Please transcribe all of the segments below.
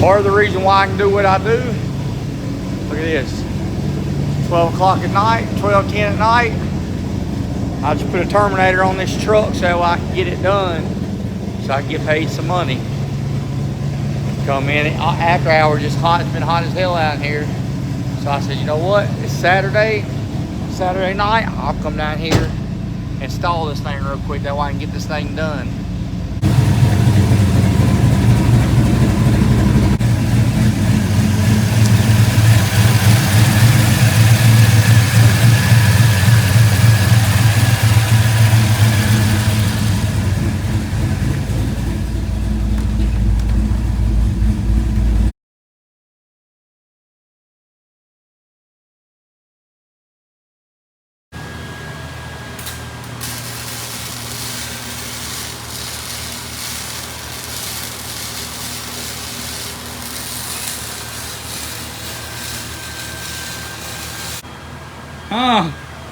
Part of the reason why I can do what I do, look at this, 12 o'clock at night, 12:10 at night, I just put a terminator on this truck so I can get it done, so I can get paid some money. Come in after hours, just hot, it's been hot as hell out here. So I said, you know what, it's Saturday night, I'll come down here, install this thing real quick, that way I can get this thing done.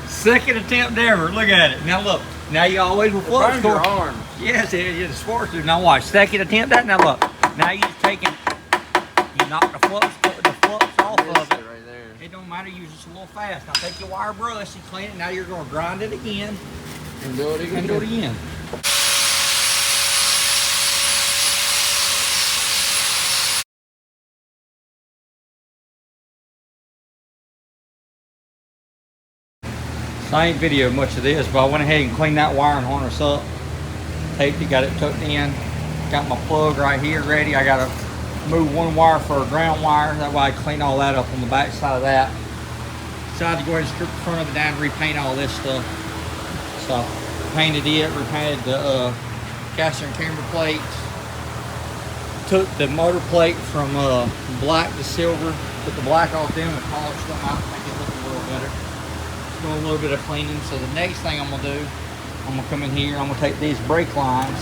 Second attempt ever. Look at it. Now look. Now you always will flux core. Your arm. Yes, it is. Sports do. Now watch. Second attempt that. Now look. Now you just taking. You knock the flux off of it. Right there. It don't matter. Use just a little fast. Now take your wire brush and clean it. Now you're going to grind it again. And do it again. And do it again. So I ain't videoed much of this, but I went ahead and cleaned that wire and harness up. Taped it, got it tucked in. Got my plug right here ready. I gotta move one wire for a ground wire. That way I clean all that up on the back side of that. Decided to go ahead and strip the front of it down and repaint all this stuff. So painted it, repainted the caster and camber plates. Took the motor plate from black to silver. Put the black off them and polished them out to make it look a little better. Doing a little bit of cleaning. So the next thing I'm gonna do, I'm gonna come in here, I'm gonna take these brake lines,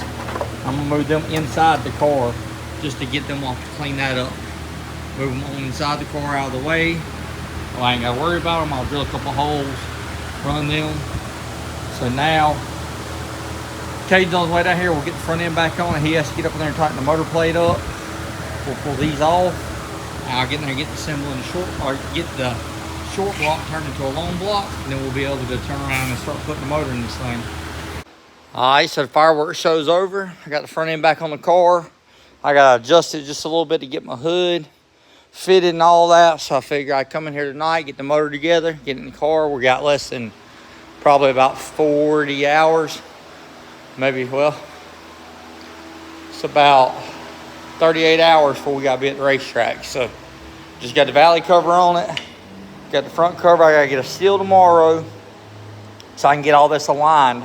I'm gonna move them inside the car just to get them off, to clean that up. Move them on inside the car out of the way. Well, I ain't gotta worry about them. I'll drill a couple holes, run them. So now, Cade's on his way down here. We'll get the front end back on, and he has to get up in there and tighten the motor plate up. We'll pull these off. I'll get in there and get the assembly in the short, or get the short block turned into a long block, and then we'll be able to turn around and start putting the motor in this thing. All right, so the fireworks show's over. I got the front end back on the car. I gotta adjust it just a little bit to get my hood fitted and all that. So I figure I'd come in here tonight, get the motor together, get in the car. We got less than probably about 40 hours. Maybe, well, it's about 38 hours before we gotta be at the racetrack. So just got the valley cover on it. Got the front cover. I gotta get a seal tomorrow so I can get all this aligned.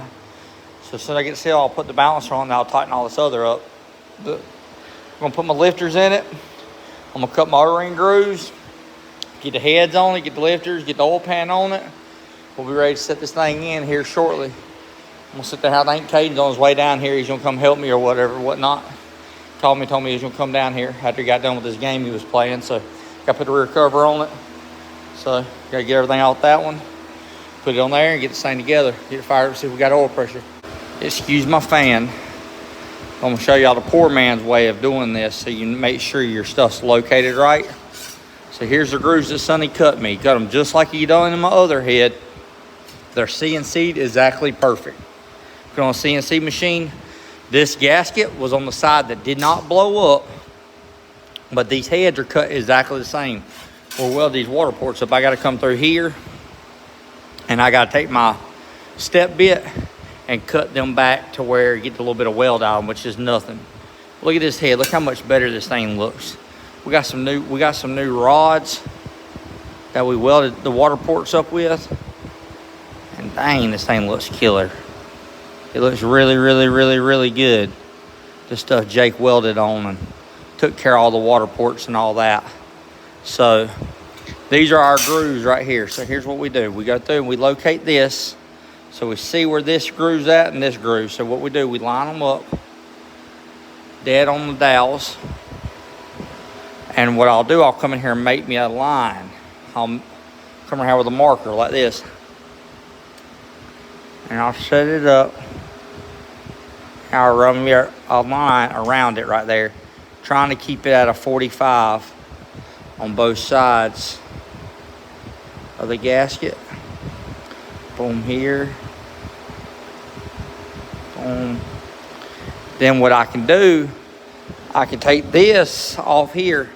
So as soon as I get the seal, I'll put the balancer on and I'll tighten all this other up. I'm gonna put my lifters in it. I'm gonna cut my O-ring grooves, get the heads on it, get the lifters, get the oil pan on it. We'll be ready to set this thing in here shortly. I'm gonna sit there. I think Caden's on his way down here. He's gonna come help me or whatever, whatnot. Called me, told me he was gonna come down here after he got done with this game he was playing. So gotta put the rear cover on it. So gotta get everything out that one, put it on there and get this thing together, get it fired up, see if we got oil pressure. Excuse my fan. I'm gonna show y'all the poor man's way of doing this so you make sure your stuff's located right. So here's the grooves that Sonny cut me. Cut them just like he done in my other head. They're CNC'd exactly perfect. If you're on a CNC machine, this gasket was on the side that did not blow up, but these heads are cut exactly the same. We'll weld these water ports up. I got to come through here and I got to take my step bit and cut them back to where you get a little bit of weld out of them, which is nothing. Look at this head. Look how much better this thing looks. We got some new rods that we welded the water ports up with. And dang, this thing looks killer. It looks really, really, really, really good. This stuff Jake welded on and took care of all the water ports and all that. So these are our grooves right here. So here's what we do. We go through and we locate this. So we see where this groove's at and this groove. So what we do, we line them up dead on the dowels. And what I'll do, I'll come in here and make me a line. I'll come in here with a marker like this. And I'll set it up. I'll run me a line around it right there trying to keep it at a 45 on both sides of the gasket. Boom here. Boom. Then what I can do, I can take this off here.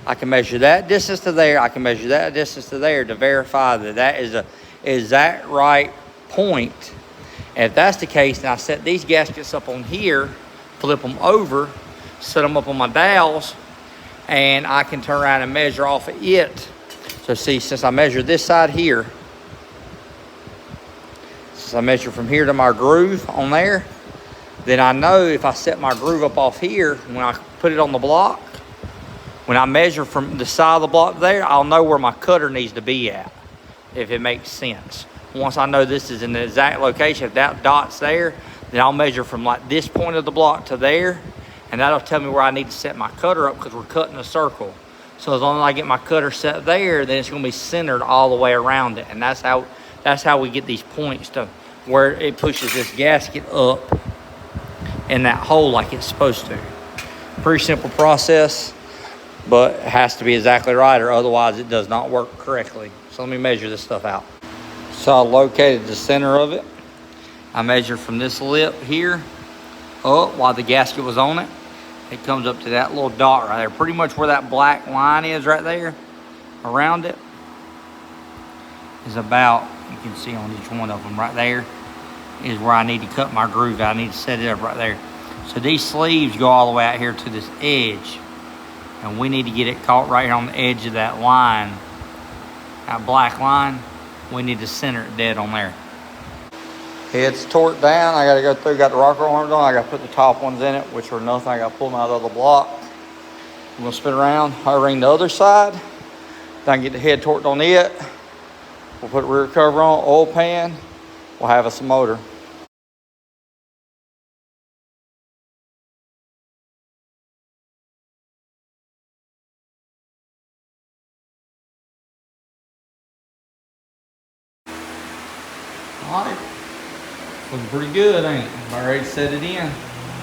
I can measure that distance to there. I can measure that distance to there to verify that that is a exact right point. And if that's the case, then I set these gaskets up on here, flip them over, set them up on my dowels, and I can turn around and measure off of it. So see, since I measure this side here, since I measure from here to my groove on there, then I know if I set my groove up off here, when I put it on the block, when I measure from the side of the block there, I'll know where my cutter needs to be at, if it makes sense. Once I know this is in the exact location, if that dot's there, then I'll measure from like this point of the block to there, and that'll tell me where I need to set my cutter up because we're cutting a circle. So as long as I get my cutter set there, then it's gonna be centered all the way around it. And that's how we get these points to where it pushes this gasket up in that hole like it's supposed to. Pretty simple process, but it has to be exactly right or otherwise it does not work correctly. So let me measure this stuff out. So I located the center of it. I measured from this lip here up while the gasket was on it. It comes up to that little dot right there. Pretty much where that black line is right there around it is about, you can see on each one of them right there, is where I need to cut my groove out. I need to set it up right there. So these sleeves go all the way out here to this edge. And we need to get it caught right here on the edge of that line. That black line, we need to center it dead on there. Head's torqued down. I gotta go through, got the rocker arms on. I gotta put the top ones in it, which are nothing. I gotta pull them out of the block. I'm gonna spin around, I ring the other side. Then I can get the head torqued on it. We'll put rear cover on, oil pan. We'll have us a motor. All right. Looking pretty good, ain't it? About ready to set it in.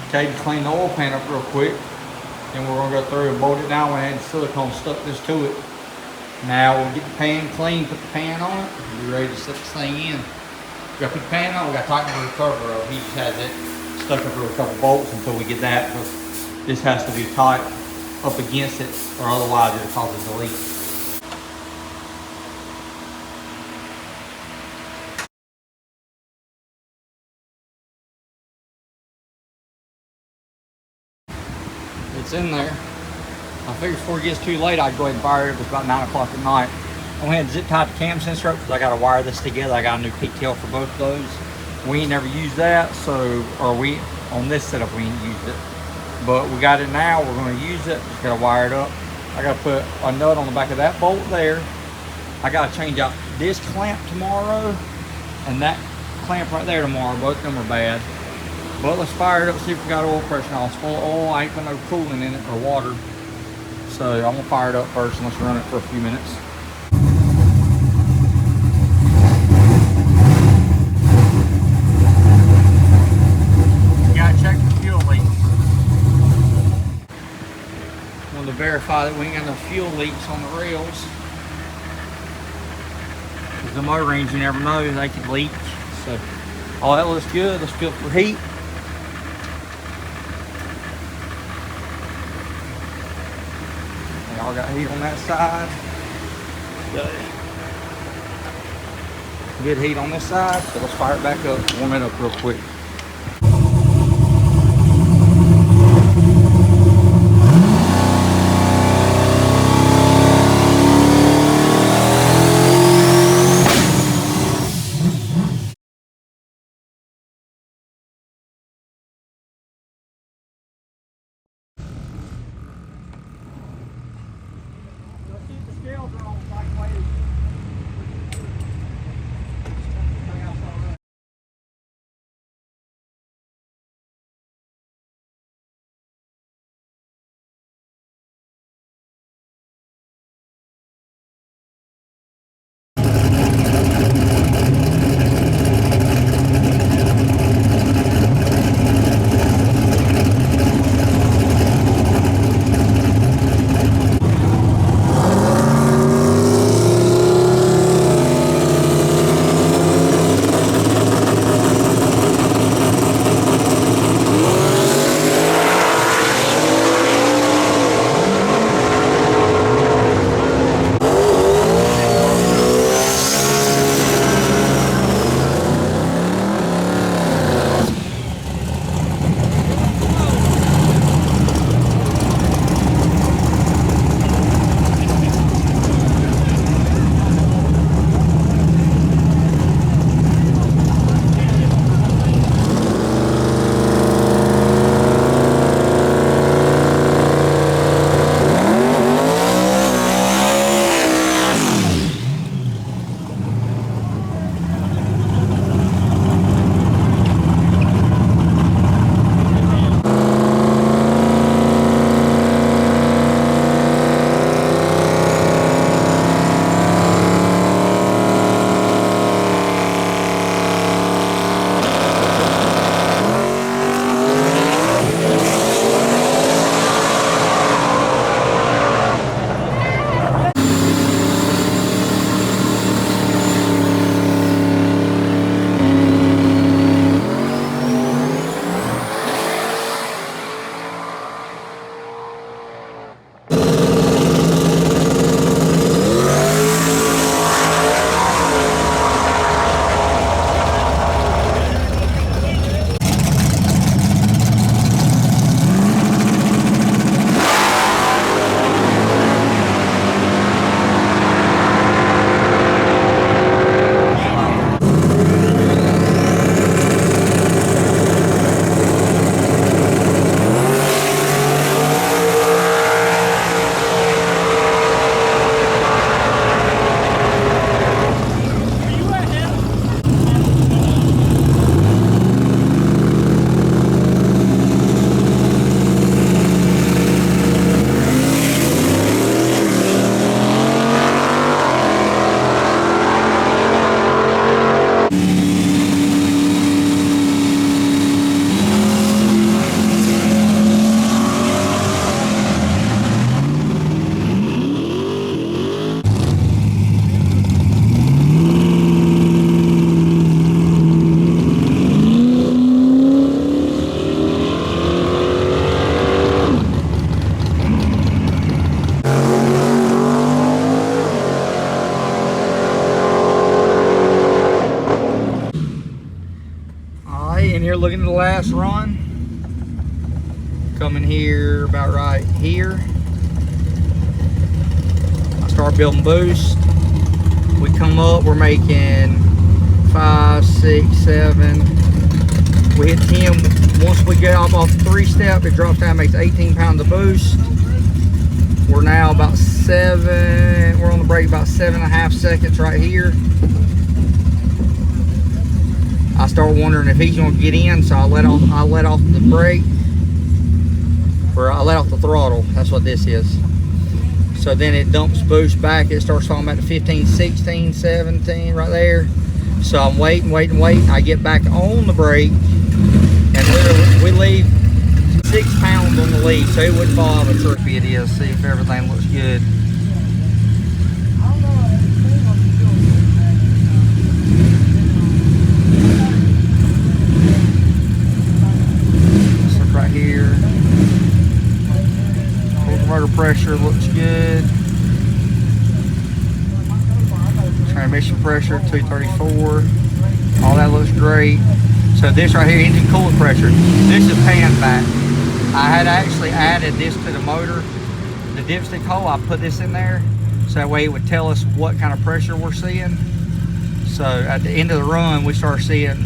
Okay, clean the oil pan up real quick. Then we're gonna go through and bolt it down. We had silicone stuck this to it. Now we'll get the pan clean, put the pan on it, and be ready to set this thing in. We gotta put the pan on, we gotta tighten the cover up. He just has it stuck up with a couple bolts until we get that, because this has to be tight up against it, or otherwise it'll cause a leak. It's in there. I figured before it gets too late, I'd go ahead and fire it. It was about 9 o'clock at night. I went ahead and zip tied the cam sensor up because I got to wire this together. I got a new pigtail for both of those. We ain't never used that, so, or we, on this setup, we ain't used it. But we got it now, we're going to use it. Just got to wire it up. I got to put a nut on the back of that bolt there. I got to change out this clamp tomorrow and that clamp right there tomorrow. Both of them are bad. But let's fire it up, see if we got oil pressure now. It's full of oil, I ain't put no coolant in it or water. So I'm gonna fire it up first and let's run it for a few minutes. You gotta check the fuel leaks. Want to verify that we ain't got no fuel leaks on the rails. Because the motor rings, you never know, they can leak. So all that looks good. Let's feel for heat. Y'all got heat on that side. Good heat on this side, so let's fire it back up, warm it up real quick. Scales are on sideways. Okay, and here looking at the last run. Coming here about right here. I start building boost. We come up, we're making 5, 6, 7. We hit 10. Once we get off the 3-step, it drops down, makes 18 pounds of boost. We're now about 7. We're on the brake about 7.5 seconds right here. I start wondering if he's gonna get in, so I let off the brake. Or I let off the throttle. That's what this is. So then it dumps boost back. It starts talking about the 15, 16, 17 right there. So I'm waiting. I get back on the brake, and literally we leave 6 pounds on the lead, so it wouldn't fall off a truck. It is. See if everything looks good. Let's look right here. Motor pressure looks good. Transmission pressure 234. All that looks great. So this right here, engine coolant pressure. This is pan back. I had actually added this to the motor, the dipstick hole. I put this in there so that way it would tell us what kind of pressure we're seeing. So at the end of the run, we start seeing.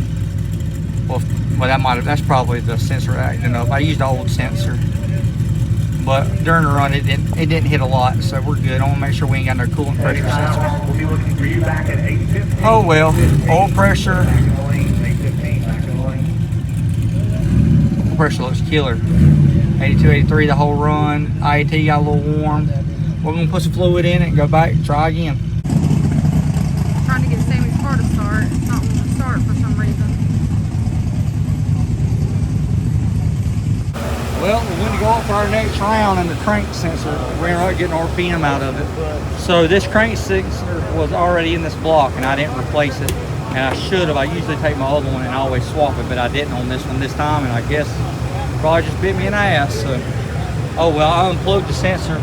Well, that's probably the sensor acting up. I used the old sensor. But during the run, it didn't hit a lot, so we're good. I want to make sure we ain't got no coolant pressure sensor. We'll be looking for you back at 8:15. Oh well, oil pressure. Oil pressure looks killer. 82, 83 the whole run. IAT got a little warm. We're gonna put some fluid in it and go back and try again. Trying to get Sammy's car to start. It's not wanting to start for some reason. Well, we went to go up for our next round, and the crank sensor, we ended up getting RPM out of it. So this crank sensor was already in this block, and I didn't replace it. And I should have. I usually take my other one and always swap it, but I didn't on this one this time, and I guess probably just bit me in the ass. So, oh well, I unplugged the sensor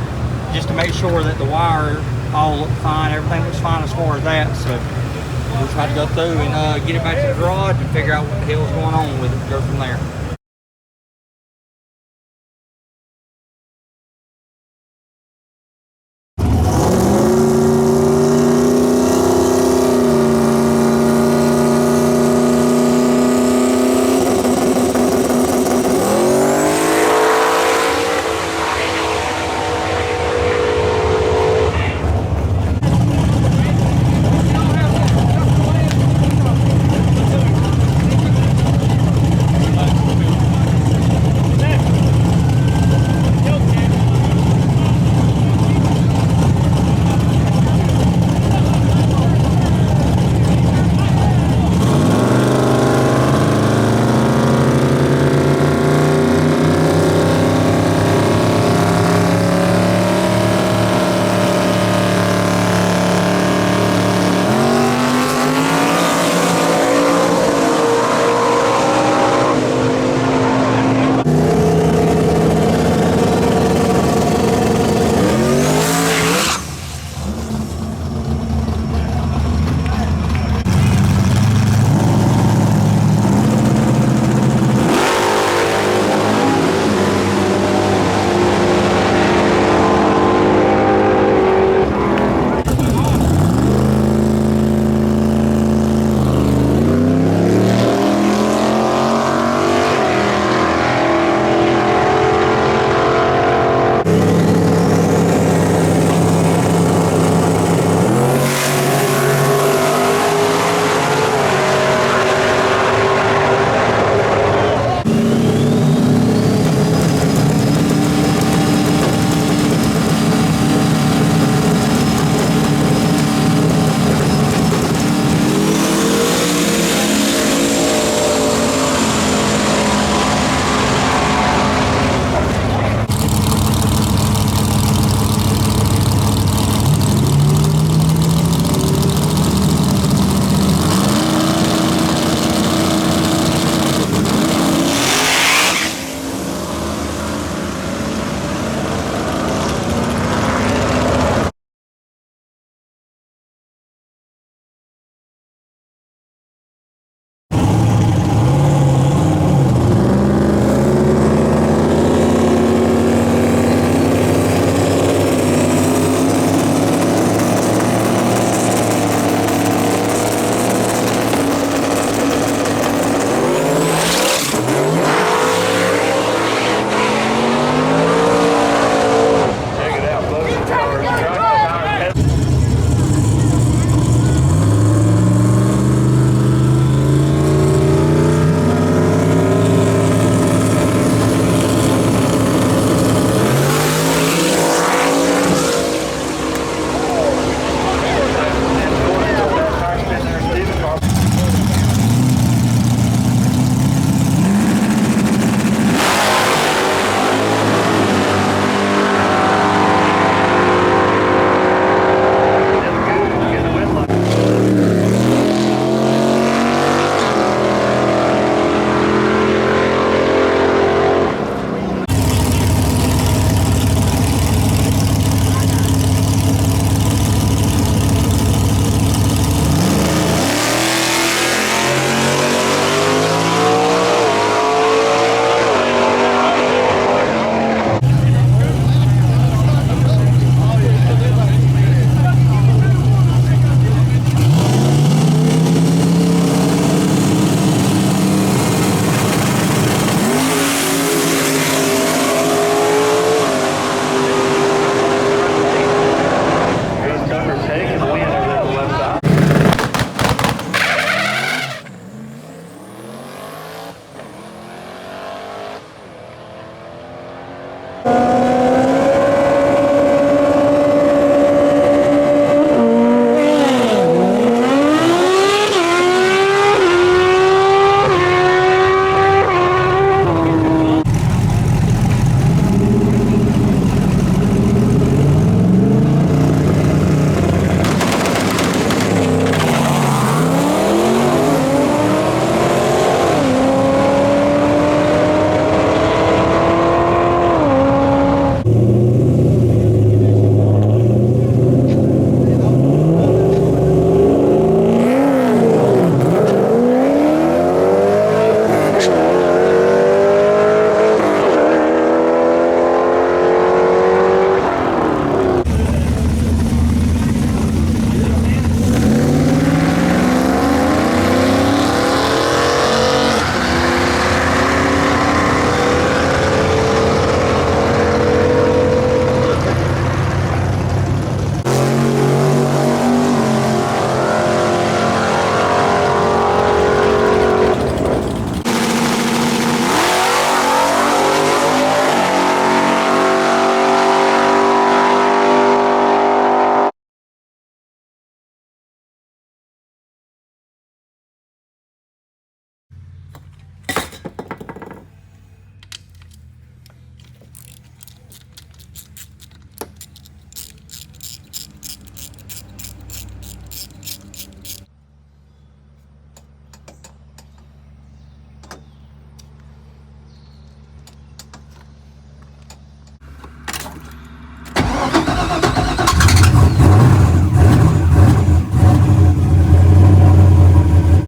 just to make sure that the wire all looked fine. Everything looks fine as far as that. So we'll try to go through and get it back to the garage and figure out what the hell is going on with it. Go from there.